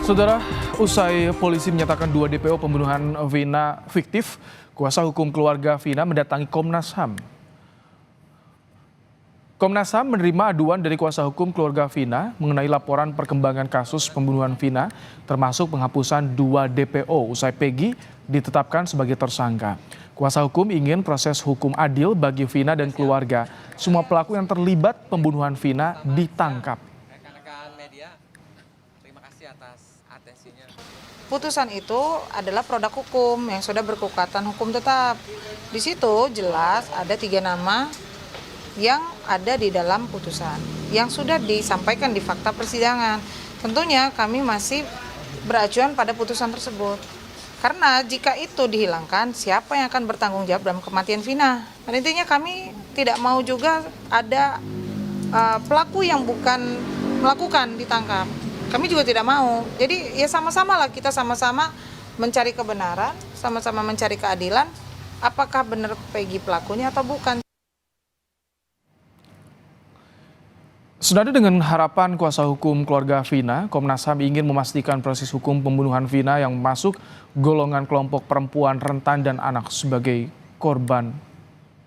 Saudara, usai polisi menyatakan 2 DPO pembunuhan Vina fiktif, kuasa hukum keluarga Vina mendatangi Komnas HAM. Komnas HAM menerima aduan dari kuasa hukum keluarga Vina mengenai laporan perkembangan kasus pembunuhan Vina, termasuk penghapusan 2 DPO usai Peggy ditetapkan sebagai tersangka. Kuasa hukum ingin proses hukum adil bagi Vina dan keluarga. Semua pelaku yang terlibat pembunuhan Vina ditangkap. Rekan-rekan media, terima kasih atas atensinya. Putusan itu adalah produk hukum yang sudah berkekuatan hukum tetap. Di situ jelas ada 3 nama yang ada di dalam putusan yang sudah disampaikan di fakta persidangan. Tentunya kami masih beracuan pada putusan tersebut. Karena jika itu dihilangkan, siapa yang akan bertanggung jawab dalam kematian Vina? Dan intinya kami tidak mau juga ada pelaku yang bukan melakukan ditangkap. Kami juga tidak mau. Jadi ya sama-sama lah, kita sama-sama mencari kebenaran, sama-sama mencari keadilan. Apakah benar Peggy pelakunya atau bukan? Senada dengan harapan kuasa hukum keluarga Vina, Komnas HAM ingin memastikan proses hukum pembunuhan Vina yang masuk golongan kelompok perempuan rentan dan anak sebagai korban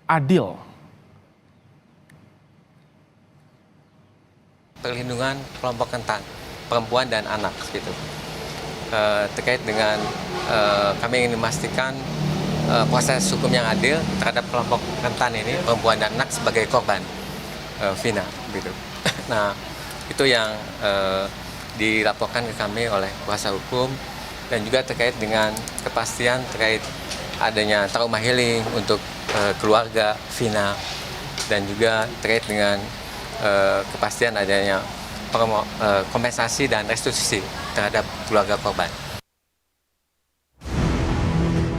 adil. Perlindungan kelompok rentan, perempuan dan anak gitu. Terkait dengan kami ingin memastikan proses hukum yang adil terhadap kelompok rentan ini, perempuan dan anak sebagai korban Vina gitu. Nah, itu yang dilaporkan ke kami oleh kuasa hukum dan juga terkait dengan kepastian terkait adanya trauma healing untuk keluarga Vina dan juga terkait dengan kepastian adanya kompensasi dan restitusi terhadap keluarga korban.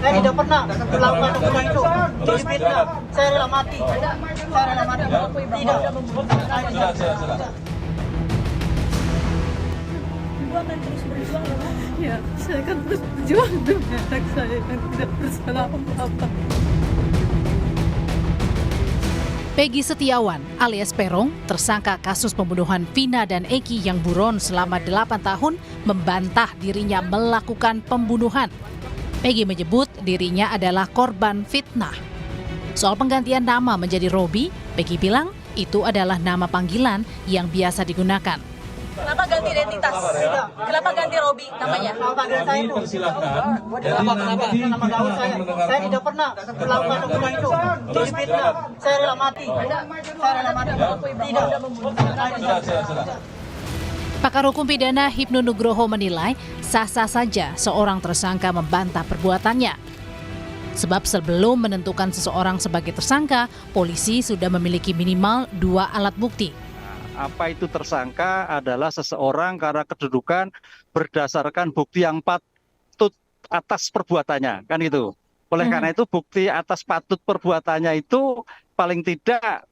Saya tidak pernah melakukan hukuman itu. Jadi fitnah. Saya rela mati. Saya rela mati. Tidak. Ibu akan terus berjuang ya, Mas? Ya, saya akan terus berjuang demi anak saya yang tidak bersalah apa-apa. Peggy Setiawan alias Peron, tersangka kasus pembunuhan Vina dan Eki yang buron selama 8 tahun, membantah dirinya melakukan pembunuhan. Peggy menyebut dirinya adalah korban fitnah. Soal penggantian nama menjadi Robi, Peggy bilang itu adalah nama panggilan yang biasa digunakan. Kenapa ganti identitas? Kenapa ganti Robi namanya? Nama panggilan saya itu. Kenapa? Nama gaul saya. Saya tidak pernah melakukan hukuman itu. Jadi fitnah. Saya rela mati. Saya rela mati. Tidak. Pakar hukum pidana Hipnu Nugroho menilai sah-sah saja seorang tersangka membantah perbuatannya. Sebab sebelum menentukan seseorang sebagai tersangka, polisi sudah memiliki minimal 2 alat bukti. Apa itu tersangka adalah seseorang karena kedudukan berdasarkan bukti yang patut atas perbuatannya, kan itu. Oleh karena itu bukti atas patut perbuatannya itu paling tidak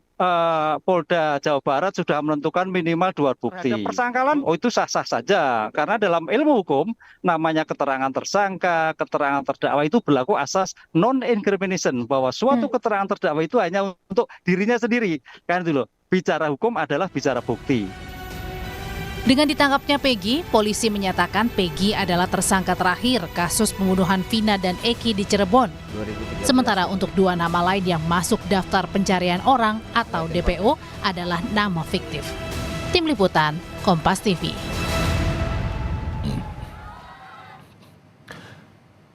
Polda Jawa Barat sudah menentukan minimal 2 bukti. Persangkalan, itu sah-sah saja. Karena dalam ilmu hukum, namanya keterangan tersangka, keterangan terdakwa itu berlaku asas non-incrimination. Bahwa suatu keterangan terdakwa itu hanya untuk dirinya sendiri. Kan itu loh, bicara hukum adalah bicara bukti. Dengan ditangkapnya Peggy, polisi menyatakan Peggy adalah tersangka terakhir kasus pembunuhan Vina dan Eki di Cirebon. Sementara untuk 2 nama lain yang masuk daftar pencarian orang atau DPO adalah nama fiktif. Tim Liputan, Kompas TV.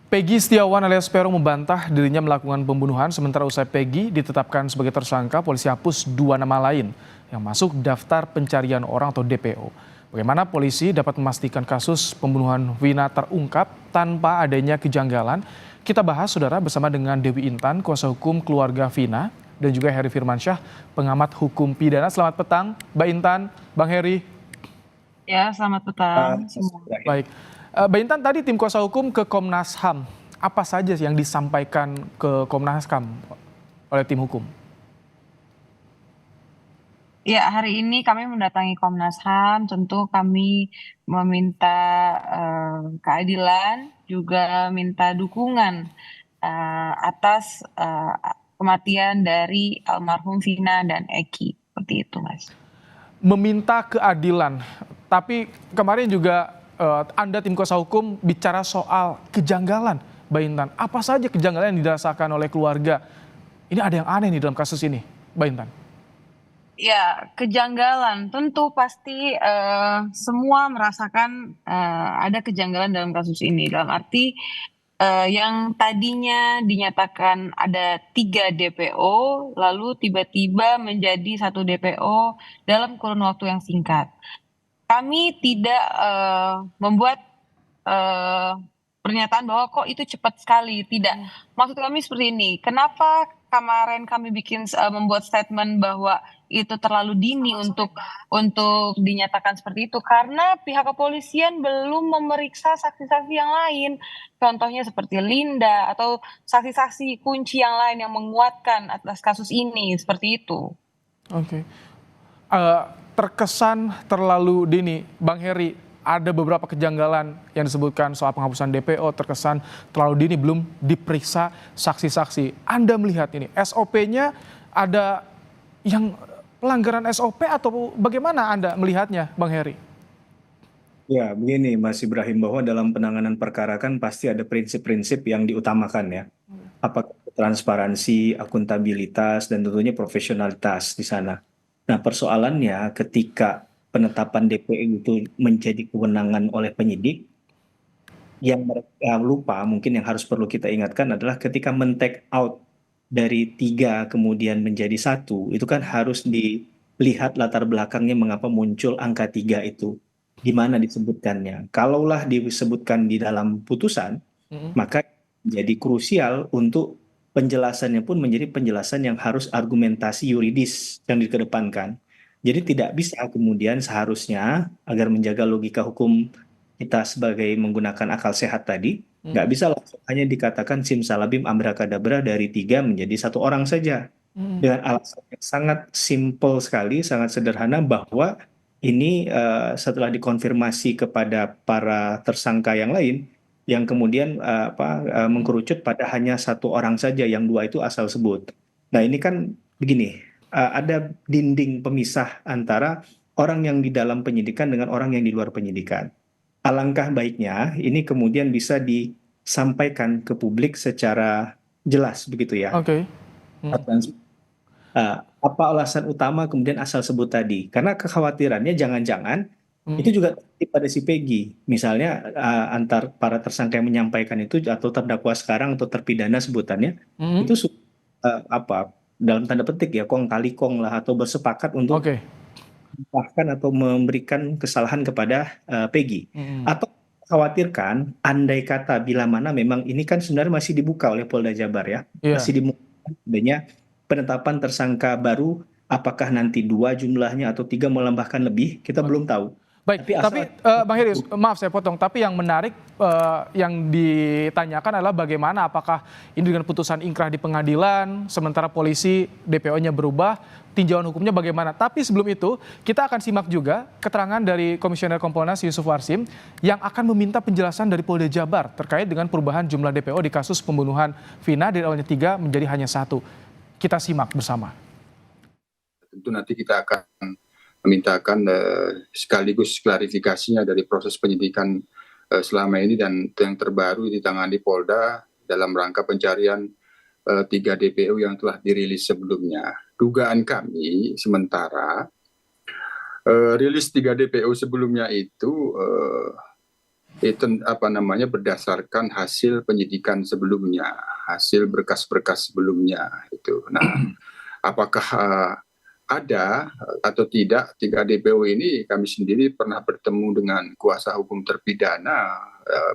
Peggy Setiawan alias Peron membantah dirinya melakukan pembunuhan, sementara usai Peggy ditetapkan sebagai tersangka, polisi hapus 2 nama lain yang masuk daftar pencarian orang atau DPO. Bagaimana polisi dapat memastikan kasus pembunuhan Vina terungkap tanpa adanya kejanggalan? Kita bahas, saudara, bersama dengan Dewi Intan, kuasa hukum keluarga Vina, dan juga Heri Firmansyah, pengamat hukum pidana. Selamat petang, Mbak Intan, Bang Heri. Ya, selamat petang. Baik, Mbak Intan, tadi tim kuasa hukum ke Komnas HAM. Apa saja yang disampaikan ke Komnas HAM oleh tim hukum? Ya, hari ini kami mendatangi Komnas HAM, tentu kami meminta keadilan, juga minta dukungan atas kematian dari almarhum Vina dan Eki. Seperti itu, Mas. Meminta keadilan, tapi kemarin juga Anda tim kuasa hukum bicara soal kejanggalan, Mbak Intan. Apa saja kejanggalan yang dirasakan oleh keluarga? Ini ada yang aneh nih dalam kasus ini, Mbak Intan. Ya, kejanggalan tentu pasti semua merasakan ada kejanggalan dalam kasus ini. Dalam arti yang tadinya dinyatakan ada 3 DPO, lalu tiba-tiba menjadi 1 DPO dalam kurun waktu yang singkat. Kami tidak membuat pernyataan bahwa kok itu cepat sekali. Tidak. Maksud kami seperti ini. Kenapa kemarin kami membuat statement bahwa itu terlalu dini untuk dinyatakan seperti itu? Karena pihak kepolisian belum memeriksa saksi-saksi yang lain. Contohnya seperti Linda atau saksi-saksi kunci yang lain yang menguatkan atas kasus ini. Seperti itu. Oke. Terkesan terlalu dini, Bang Heri, ada beberapa kejanggalan yang disebutkan soal penghapusan DPO, terkesan terlalu dini, belum diperiksa saksi-saksi. Anda melihat ini, SOP-nya ada yang pelanggaran SOP atau bagaimana Anda melihatnya, Bang Heri? Ya, begini Mas Ibrahim, bahwa dalam penanganan perkara kan pasti ada prinsip-prinsip yang diutamakan ya. Apakah transparansi, akuntabilitas, dan tentunya profesionalitas di sana. Nah, persoalannya ketika penetapan DPO itu menjadi kewenangan oleh penyidik, yang mereka lupa, mungkin yang harus perlu kita ingatkan adalah ketika men-take out dari 3 kemudian menjadi 1, itu kan harus dilihat latar belakangnya mengapa muncul angka 3 itu. Di mana disebutkannya. Kalaulah disebutkan di dalam putusan, maka jadi krusial untuk penjelasannya pun menjadi penjelasan yang harus argumentasi yuridis yang dikedepankan. Jadi tidak bisa kemudian seharusnya agar menjaga logika hukum kita sebagai menggunakan akal sehat tadi, nggak bisa langsung hanya dikatakan simsalabim abrakadabra dari 3 menjadi 1 orang saja. Dengan alasan yang sangat simple sekali, sangat sederhana bahwa ini setelah dikonfirmasi kepada para tersangka yang lain, yang kemudian mengkerucut pada hanya 1 orang saja, yang 2 itu asal sebut. Nah ini kan begini, ada dinding pemisah antara orang yang di dalam penyidikan dengan orang yang di luar penyidikan. Alangkah baiknya ini kemudian bisa disampaikan ke publik secara jelas begitu ya. Oke. Apa alasan utama kemudian asal sebut tadi? Karena kekhawatirannya jangan-jangan itu juga terjadi pada si Peggy. Misalnya antar para tersangka yang menyampaikan itu atau terdakwa sekarang atau terpidana sebutannya itu dalam tanda petik ya kong kali kong lah atau bersepakat untuk bahkan atau memberikan kesalahan kepada Peggy. Atau khawatirkan andai kata bila mana memang ini kan sebenarnya masih dibuka oleh Polda Jabar ya. Masih dimungkinkan adanya penetapan tersangka baru, apakah nanti 2 jumlahnya atau 3 melambahkan lebih, kita belum tahu. Baik, tapi Bang Heri, maaf saya potong, tapi yang menarik yang ditanyakan adalah bagaimana apakah ini dengan putusan ingkrah di pengadilan, sementara polisi DPO-nya berubah, tinjauan hukumnya bagaimana. Tapi sebelum itu, kita akan simak juga keterangan dari Komisioner Kompolnas Yusuf Warsim yang akan meminta penjelasan dari Polda Jabar terkait dengan perubahan jumlah DPO di kasus pembunuhan Vina dari awalnya 3 menjadi hanya 1. Kita simak bersama. Tentu nanti kita akan memintakan sekaligus klarifikasinya dari proses penyidikan selama ini dan yang terbaru ditangani Polda dalam rangka pencarian 3 DPO yang telah dirilis sebelumnya. Dugaan kami sementara rilis 3 DPO sebelumnya itu berdasarkan hasil penyidikan sebelumnya, hasil berkas-berkas sebelumnya itu. Nah, apakah ada atau tidak 3 DPO ini, kami sendiri pernah bertemu dengan kuasa hukum terpidana.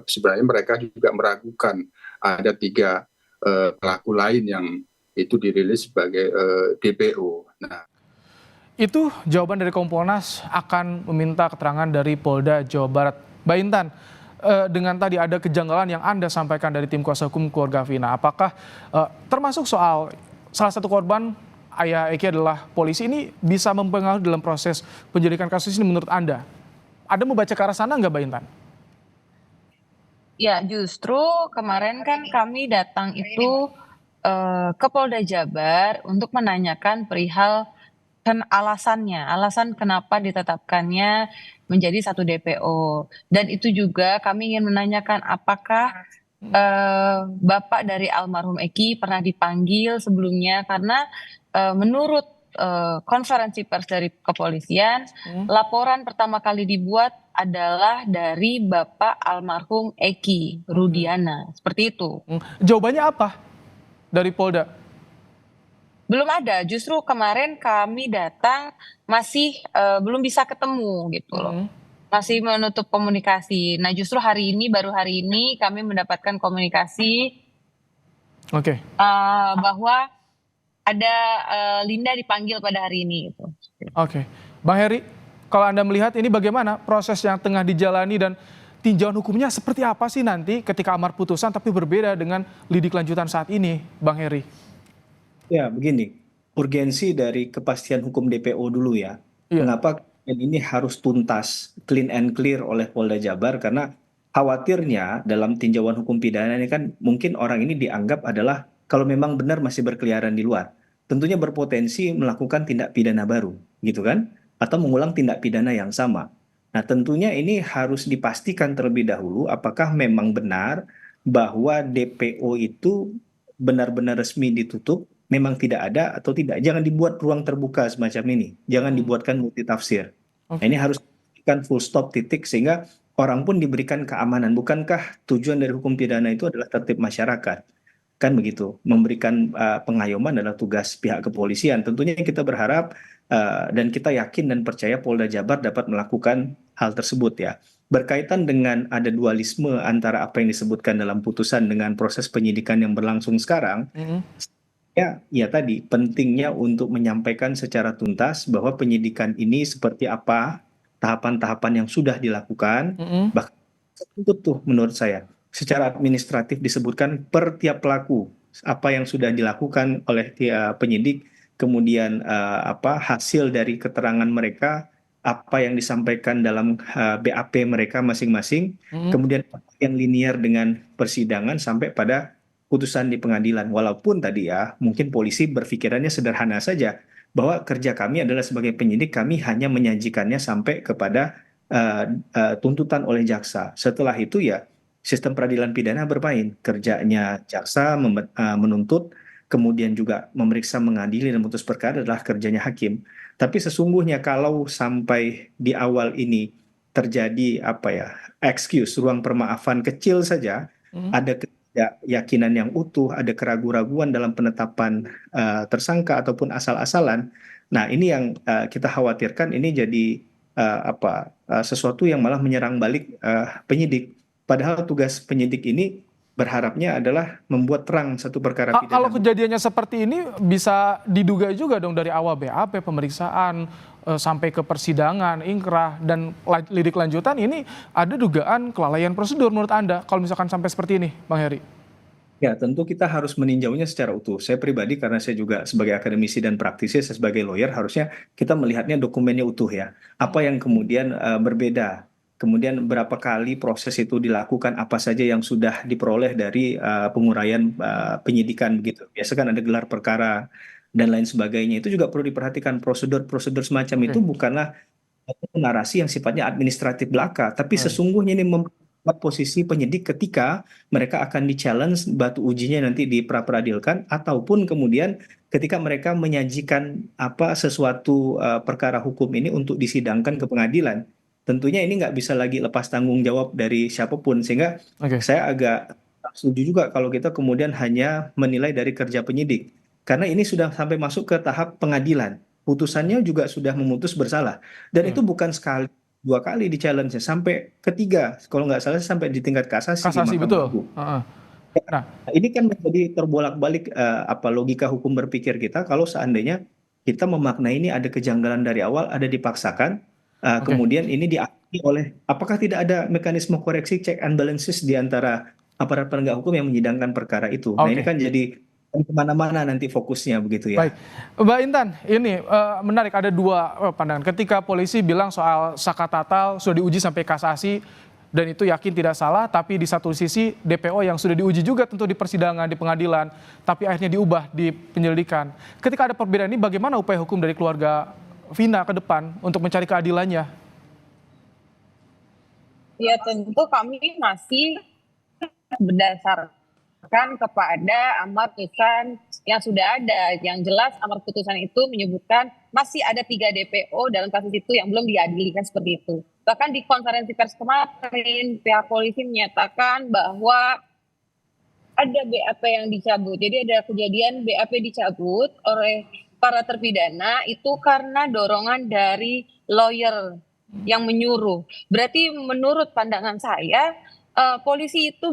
Sebenarnya mereka juga meragukan ada 3 pelaku lain yang itu dirilis sebagai DPO. Nah, itu jawaban dari Kompolnas akan meminta keterangan dari Polda Jawa Barat. Mbak Intan, dengan tadi ada kejanggalan yang Anda sampaikan dari tim kuasa hukum keluarga Vina, apakah termasuk soal salah satu korban ayah Eki adalah polisi, ini bisa mempengaruhi dalam proses penyelidikan kasus ini menurut Anda? Ada membaca ke arah sana nggak, Mbak Intan? Ya, justru kemarin kan kami datang itu ke Polda Jabar untuk menanyakan perihal alasan kenapa ditetapkannya menjadi satu DPO. Dan itu juga kami ingin menanyakan apakah Bapak dari almarhum Eki pernah dipanggil sebelumnya, karena menurut konferensi pers dari kepolisian, laporan pertama kali dibuat adalah dari Bapak almarhum Eki Rudiana, seperti itu. Jawabannya apa dari Polda? Belum ada, justru kemarin kami datang masih belum bisa ketemu gitu loh. Masih menutup komunikasi. Nah, justru baru hari ini kami mendapatkan komunikasi Oke. bahwa ada Linda dipanggil pada hari ini. Gitu. Oke. Bang Heri, kalau Anda melihat ini bagaimana proses yang tengah dijalani dan tinjauan hukumnya seperti apa sih nanti ketika amar putusan tapi berbeda dengan lidik lanjutan saat ini, Bang Heri? Ya, begini, urgensi dari kepastian hukum DPO dulu ya. Iya. Kenapa ini harus tuntas, clean and clear oleh Polda Jabar? Karena khawatirnya dalam tinjauan hukum pidana ini kan mungkin orang ini dianggap adalah kalau memang benar masih berkeliaran di luar, tentunya berpotensi melakukan tindak pidana baru, gitu kan? Atau mengulang tindak pidana yang sama. Nah, tentunya ini harus dipastikan terlebih dahulu apakah memang benar bahwa DPO itu benar-benar resmi ditutup, memang tidak ada atau tidak. Jangan dibuat ruang terbuka semacam ini. Jangan dibuatkan multitafsir. Nah, ini harus diberikan full stop titik sehingga orang pun diberikan keamanan. Bukankah tujuan dari hukum pidana itu adalah tertib masyarakat? Kan begitu. Memberikan pengayoman adalah tugas pihak kepolisian. Tentunya kita berharap dan kita yakin dan percaya Polda Jabar dapat melakukan hal tersebut ya. Berkaitan dengan ada dualisme antara apa yang disebutkan dalam putusan dengan proses penyidikan yang berlangsung sekarang, ya tadi pentingnya untuk menyampaikan secara tuntas bahwa penyidikan ini seperti apa, tahapan-tahapan yang sudah dilakukan, bahkan tuh menurut saya secara administratif disebutkan per tiap pelaku apa yang sudah dilakukan oleh penyidik, kemudian hasil dari keterangan mereka, apa yang disampaikan dalam BAP mereka masing-masing, kemudian yang linear dengan persidangan sampai pada putusan di pengadilan. Walaupun tadi ya mungkin polisi berpikirannya sederhana saja bahwa kerja kami adalah sebagai penyidik, kami hanya menyajikannya sampai kepada tuntutan oleh jaksa. Setelah itu ya sistem peradilan pidana bermain. Kerjanya jaksa menuntut, kemudian juga memeriksa, mengadili dan memutus perkara adalah kerjanya hakim. Tapi sesungguhnya kalau sampai di awal ini terjadi excuse, ruang permaafan kecil saja, ada keyakinan yang utuh, ada keraguan-raguan dalam penetapan tersangka ataupun asal-asalan. Nah, ini yang kita khawatirkan ini jadi sesuatu yang malah menyerang balik penyidik. Padahal tugas penyidik ini berharapnya adalah membuat terang satu perkara pidana. Kalau kejadiannya seperti ini bisa diduga juga dong dari awal BAP, pemeriksaan, sampai ke persidangan, ingkrah, dan lidik lanjutan ini ada dugaan kelalaian prosedur menurut Anda kalau misalkan sampai seperti ini, Bang Heri? Ya, tentu kita harus meninjaunya secara utuh. Saya pribadi karena saya juga sebagai akademisi dan praktisi, saya sebagai lawyer harusnya kita melihatnya dokumennya utuh ya. Apa yang kemudian berbeda? Kemudian berapa kali proses itu dilakukan, apa saja yang sudah diperoleh dari penguraian penyidikan begitu. Biasa kan ada gelar perkara dan lain sebagainya. Itu juga perlu diperhatikan, prosedur-prosedur semacam itu bukanlah narasi yang sifatnya administratif belaka, tapi sesungguhnya ini membuat posisi penyidik ketika mereka akan di-challenge batu ujinya nanti diperadilan, ataupun kemudian ketika mereka menyajikan sesuatu perkara hukum ini untuk disidangkan ke pengadilan. Tentunya ini nggak bisa lagi lepas tanggung jawab dari siapapun, sehingga saya agak setuju juga kalau kita kemudian hanya menilai dari kerja penyidik, karena ini sudah sampai masuk ke tahap pengadilan, putusannya juga sudah memutus bersalah, dan itu bukan sekali, dua kali di challenge sampai ketiga, kalau nggak salah sampai di tingkat kasasi. Betul. Nah, ini kan menjadi terbolak-balik logika hukum berpikir kita kalau seandainya kita memaknai ini ada kejanggalan dari awal, ada dipaksakan. Kemudian ini diakui oleh, apakah tidak ada mekanisme koreksi check and balances di antara aparat penegak hukum yang menyidangkan perkara itu. Nah, ini kan jadi kemana-mana nanti fokusnya begitu ya. Baik, Mbak Intan, ini menarik, ada dua pandangan. Ketika polisi bilang soal saka tatal sudah diuji sampai kasasi, dan itu yakin tidak salah, tapi di satu sisi DPO yang sudah diuji juga tentu di persidangan, di pengadilan, tapi akhirnya diubah di penyelidikan. Ketika ada perbedaan ini, bagaimana upaya hukum dari keluarga Vina ke depan untuk mencari keadilannya? Ya tentu kami masih berdasarkan kepada amar putusan yang sudah ada. Yang jelas amar putusan itu menyebutkan masih ada 3 DPO dalam kasus itu yang belum diadili, kan seperti itu. Bahkan di konferensi pers kemarin, pihak polisi menyatakan bahwa ada BAP yang dicabut. Jadi ada kejadian BAP dicabut oleh para terpidana itu karena dorongan dari lawyer yang menyuruh. Berarti menurut pandangan saya, polisi itu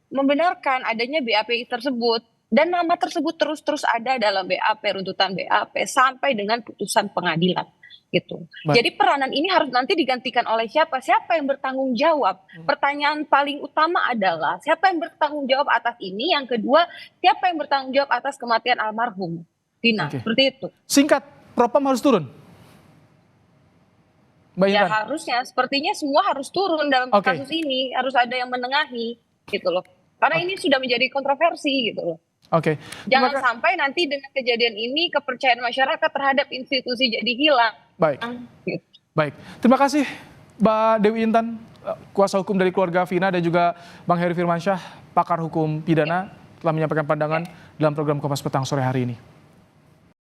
membenarkan adanya BAP tersebut. Dan nama tersebut terus ada dalam BAP, runtutan BAP, sampai dengan putusan pengadilan. Gitu. Jadi peranan ini harus nanti digantikan oleh siapa? Siapa yang bertanggung jawab? Pertanyaan paling utama adalah siapa yang bertanggung jawab atas ini? Yang kedua, siapa yang bertanggung jawab atas kematian almarhum Vina? Seperti itu. Singkat, Propam harus turun? Mbak Ya Intan? harusnya, sepertinya semua harus turun dalam kasus ini. Harus ada yang menengahi, gitu loh. Karena ini sudah menjadi kontroversi, gitu loh. Jangan sampai nanti dengan kejadian ini kepercayaan masyarakat terhadap institusi jadi hilang. Baik. Terima kasih Mbak Dewi Intan, kuasa hukum dari keluarga Vina, dan juga Bang Heri Firmansyah, pakar hukum pidana, telah menyampaikan pandangan dalam program Kompas Petang sore hari ini.